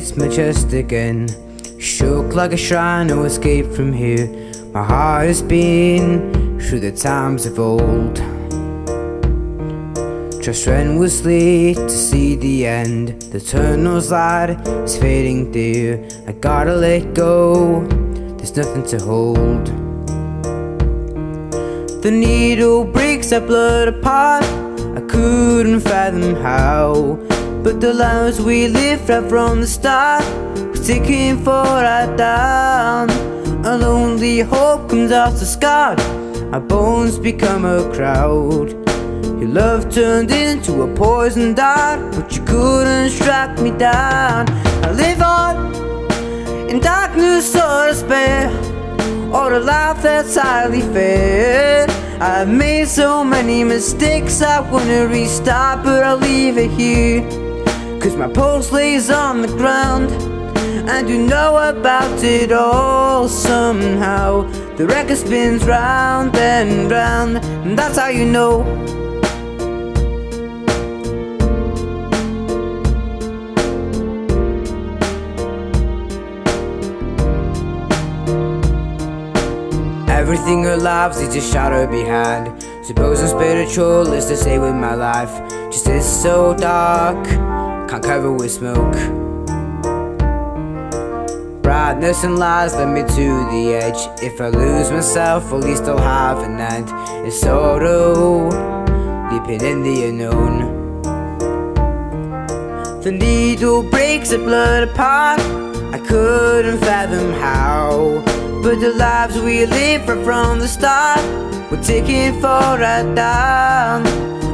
hits my chest again. Shook like a shrine, no escape from here. My heart has been through the times of old. Trust strenuously to see the end. The tunnel's light is fading dear. I gotta let go, there's nothing to hold. The needle breaks our blood apart. I couldn't fathom how, but the lives we lived right from the start was taken for our down. A lonely hope comes after scarred. Our bones become a crowd. Your love turned into a poison dart, but you couldn't strike me down. I live on in darkness or despair, or a life that's highly fair. I've made so many mistakes, I wanna restart, but I'll leave it here. Cause my pulse lays on the ground, and you know about it all somehow. The record spins round and round, and that's how you know. Everything alive is just shadow behind. Suppose I'm spiritual is to say with my life. Just is so dark, can't cover with smoke. Brightness and lies led me to the edge. If I lose myself, at least I'll have an end. It's sorrow, leaping in the unknown. The needle breaks the blood apart. I couldn't fathom how, but the lives we lived right from the start were taken for our down.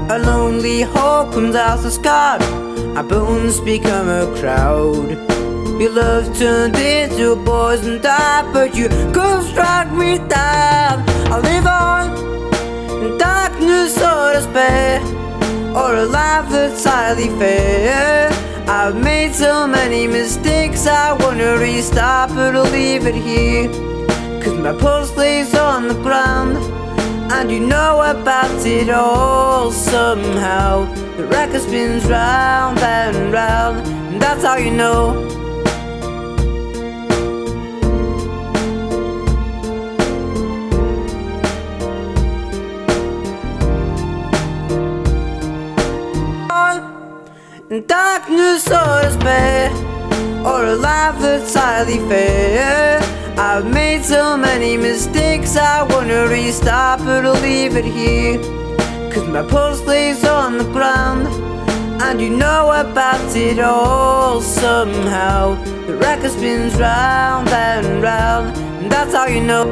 A lonely hope comes out the scarred. Our bones become a crowd. Your love turned into a poison dart, but you couldn't strike me down. I live on in darkness or despair, or a life that's highly fair. I've made so many mistakes, I wanna restart, but I'll leave it here. Cause my pulse lays on the ground, and you know about it all somehow. The record spins round and round, and that's how you know. In darkness or despair, or a life that's highly fair. I've made so many mistakes, I wanna restart, but I'll leave it here. Cause my pulse lays on the ground, and you know about it all somehow. The record spins round and round, and that's how you know.